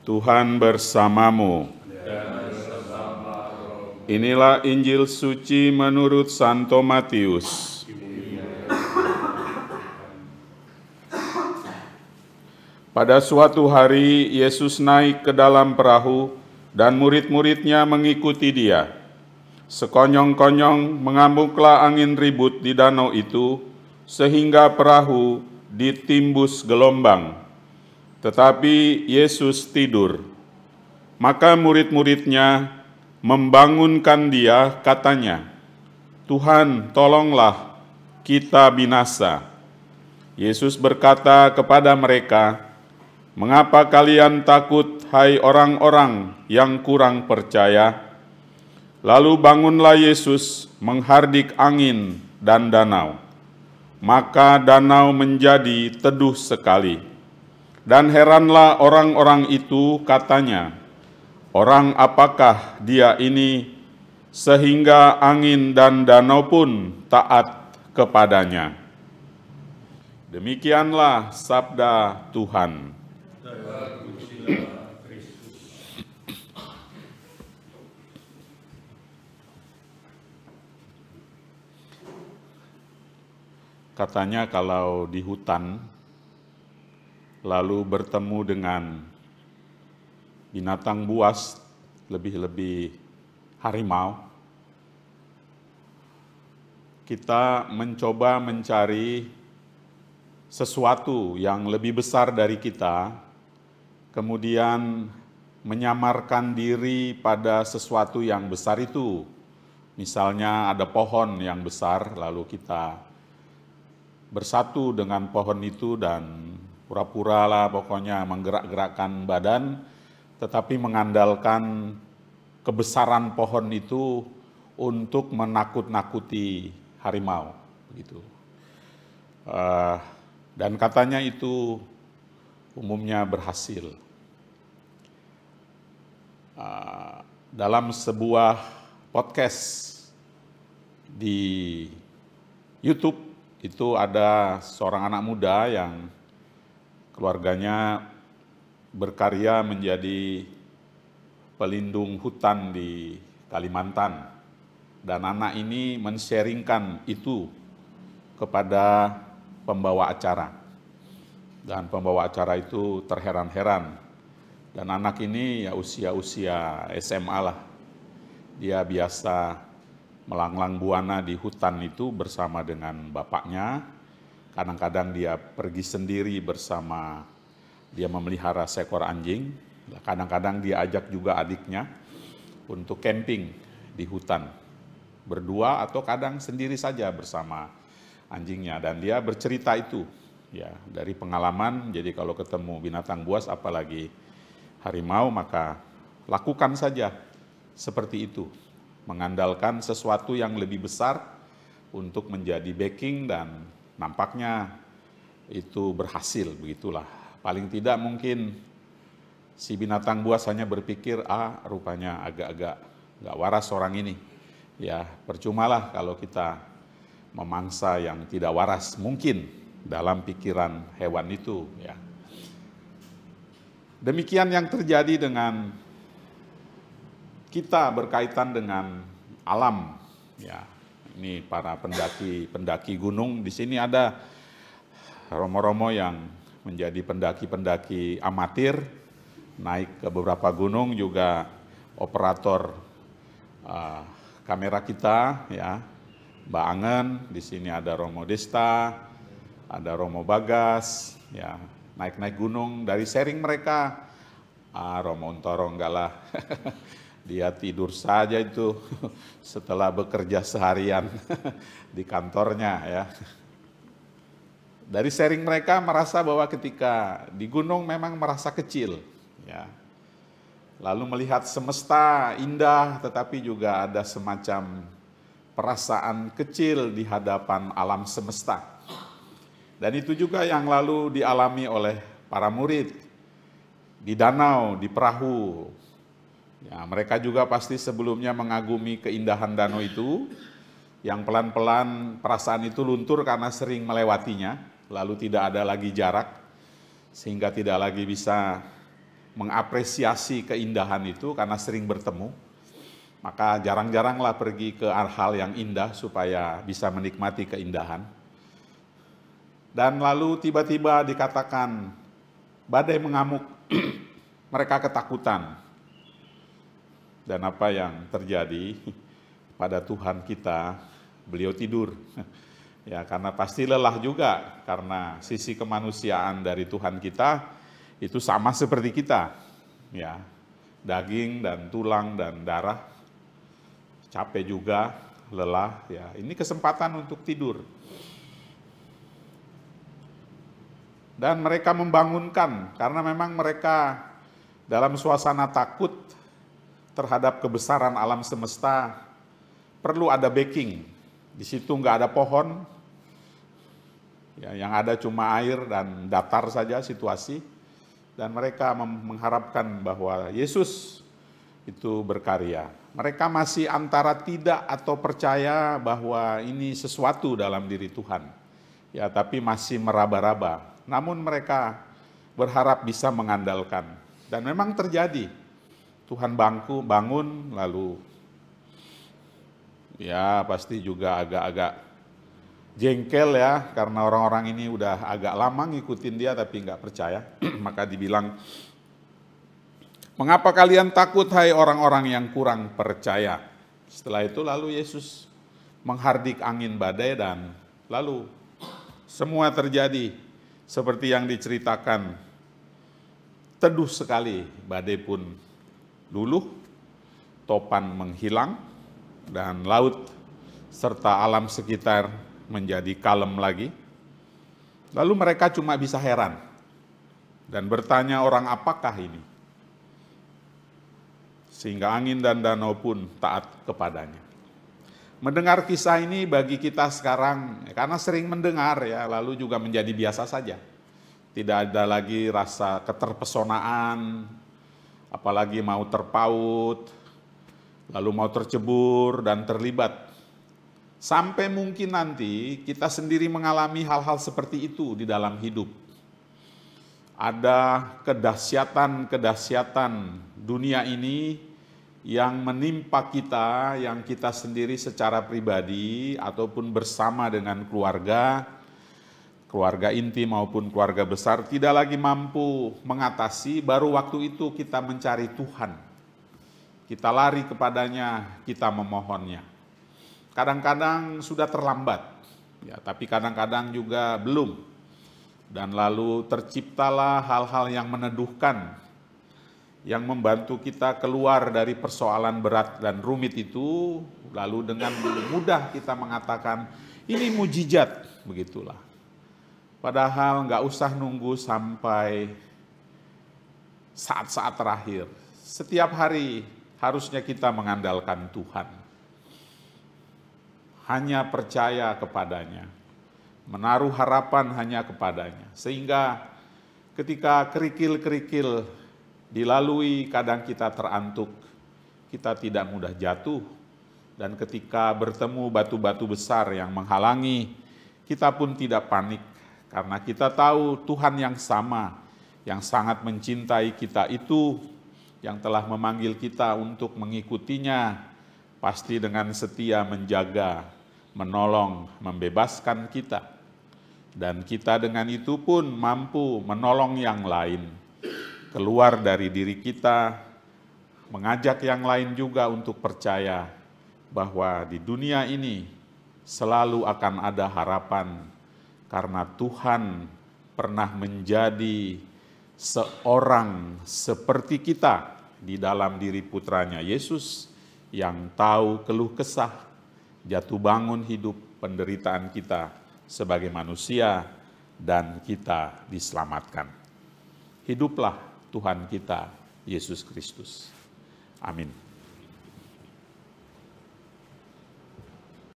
Tuhan bersamamu. Inilah Injil suci menurut Santo Matius. Pada suatu hari, Yesus naik ke dalam perahu dan murid-muridnya mengikuti dia. Sekonyong-konyong mengamuklah angin ribut di danau itu, sehingga perahu ditimbus gelombang. Tetapi Yesus tidur. Maka murid-muridnya membangunkan dia, katanya, "Tuhan, tolonglah, kita binasa." Yesus berkata kepada mereka, "Mengapa kalian takut, hai orang-orang yang kurang percaya?" Lalu bangunlah Yesus menghardik angin dan danau. Maka danau menjadi teduh sekali. Dan heranlah orang-orang itu, katanya, "Orang apakah dia ini sehingga angin dan danau pun taat kepadanya?" Demikianlah sabda Tuhan. Katanya kalau di hutan, lalu bertemu dengan binatang buas, lebih-lebih harimau, kita mencoba mencari sesuatu yang lebih besar dari kita, kemudian menyamarkan diri pada sesuatu yang besar itu. Misalnya ada pohon yang besar, lalu kita bersatu dengan pohon itu dan pura-pura lah pokoknya menggerak-gerakkan badan, tetapi mengandalkan kebesaran pohon itu untuk menakut-nakuti harimau, begitu. Dan katanya itu umumnya berhasil. Dalam sebuah podcast di YouTube itu ada seorang anak muda yang keluarganya berkarya menjadi pelindung hutan di Kalimantan. Dan anak ini men-sharingkan itu kepada pembawa acara. Dan pembawa acara itu terheran-heran. Dan anak ini ya usia SMA lah. Dia biasa melanglang buana di hutan itu bersama dengan bapaknya. Kadang-kadang dia pergi sendiri bersama, dia memelihara seekor anjing. Kadang-kadang dia ajak juga adiknya untuk camping di hutan. Berdua atau kadang sendiri saja bersama anjingnya. Dan dia bercerita itu ya dari pengalaman. Jadi kalau ketemu binatang buas apalagi harimau, maka lakukan saja seperti itu. Mengandalkan sesuatu yang lebih besar untuk menjadi backing, dan nampaknya itu berhasil, begitulah. Paling tidak mungkin si binatang buas hanya berpikir, rupanya agak-agak nggak waras orang ini. Ya, percumalah kalau kita memangsa yang tidak waras, mungkin dalam pikiran hewan itu. Ya. Demikian yang terjadi dengan kita berkaitan dengan alam. Ya. Ini para pendaki gunung. Di sini ada romo-romo yang menjadi pendaki-pendaki amatir, naik ke beberapa gunung, juga operator kamera kita, ya, Mbak Angen. Di sini ada Romo Desta, ada Romo Bagas, ya, naik-naik gunung. Dari sharing mereka, Romo Untoro enggak lah. Dia tidur saja itu setelah bekerja seharian di kantornya, ya. Dari sharing mereka merasa bahwa ketika di gunung memang merasa kecil, ya. Lalu melihat semesta indah, tetapi juga ada semacam perasaan kecil di hadapan alam semesta. Dan itu juga yang lalu dialami oleh para murid di danau, di perahu. Ya, mereka juga pasti sebelumnya mengagumi keindahan danau itu, yang pelan-pelan perasaan itu luntur karena sering melewatinya, lalu tidak ada lagi jarak, sehingga tidak lagi bisa mengapresiasi keindahan itu karena sering bertemu, maka jarang-jaranglah pergi ke hal yang indah supaya bisa menikmati keindahan. Dan lalu tiba-tiba dikatakan badai mengamuk, mereka ketakutan. Dan apa yang terjadi pada Tuhan kita, beliau tidur. Ya, karena pasti lelah juga, karena sisi kemanusiaan dari Tuhan kita itu sama seperti kita. Ya, daging dan tulang dan darah, capek juga, lelah. Ya, ini kesempatan untuk tidur. Dan mereka membangunkan, karena memang mereka dalam suasana takut terhadap kebesaran alam semesta, perlu ada backing. Di situ nggak ada pohon, ya, yang ada cuma air dan datar saja situasi. Dan mereka mengharapkan bahwa Yesus itu berkarya. Mereka masih antara tidak atau percaya bahwa ini sesuatu dalam diri Tuhan. Ya, tapi masih meraba-raba. Namun mereka berharap bisa mengandalkan. Dan memang terjadi. Tuhan bangun lalu ya pasti juga agak-agak jengkel ya, karena orang-orang ini udah agak lama ngikutin dia tapi nggak percaya. Maka dibilang, mengapa kalian takut hai orang-orang yang kurang percaya? Setelah itu lalu Yesus menghardik angin badai dan lalu semua terjadi seperti yang diceritakan. Teduh sekali, badai pun luluh, topan menghilang, dan laut serta alam sekitar menjadi kalem lagi. Lalu mereka cuma bisa heran dan bertanya, orang apakah ini? Sehingga angin dan danau pun taat kepadanya. Mendengar kisah ini bagi kita sekarang, karena sering mendengar ya, lalu juga menjadi biasa saja. Tidak ada lagi rasa keterpesonaan, apalagi mau terpaut, lalu mau tercebur dan terlibat. Sampai mungkin nanti kita sendiri mengalami hal-hal seperti itu di dalam hidup. Ada kedahsyatan dunia ini yang menimpa kita, yang kita sendiri secara pribadi ataupun bersama dengan keluarga inti maupun keluarga besar tidak lagi mampu mengatasi. Baru waktu itu kita mencari Tuhan. Kita lari kepadanya, kita memohonnya. Kadang-kadang sudah terlambat, ya, tapi kadang-kadang juga belum. Dan lalu terciptalah hal-hal yang meneduhkan, yang membantu kita keluar dari persoalan berat dan rumit itu. Lalu dengan mudah kita mengatakan, ini mujizat, begitulah. Padahal nggak usah nunggu sampai saat-saat terakhir. Setiap hari harusnya kita mengandalkan Tuhan. Hanya percaya kepadanya, menaruh harapan hanya kepadanya. Sehingga ketika kerikil-kerikil dilalui, kadang kita terantuk, kita tidak mudah jatuh. Dan ketika bertemu batu-batu besar yang menghalangi, kita pun tidak panik. Karena kita tahu Tuhan yang sama, yang sangat mencintai kita itu, yang telah memanggil kita untuk mengikutinya, pasti dengan setia menjaga, menolong, membebaskan kita. Dan kita dengan itu pun mampu menolong yang lain, keluar dari diri kita, mengajak yang lain juga untuk percaya bahwa di dunia ini selalu akan ada harapan, karena Tuhan pernah menjadi seorang seperti kita di dalam diri putranya Yesus, yang tahu keluh kesah, jatuh bangun hidup, penderitaan kita sebagai manusia, dan kita diselamatkan. Hiduplah Tuhan kita, Yesus Kristus. Amin.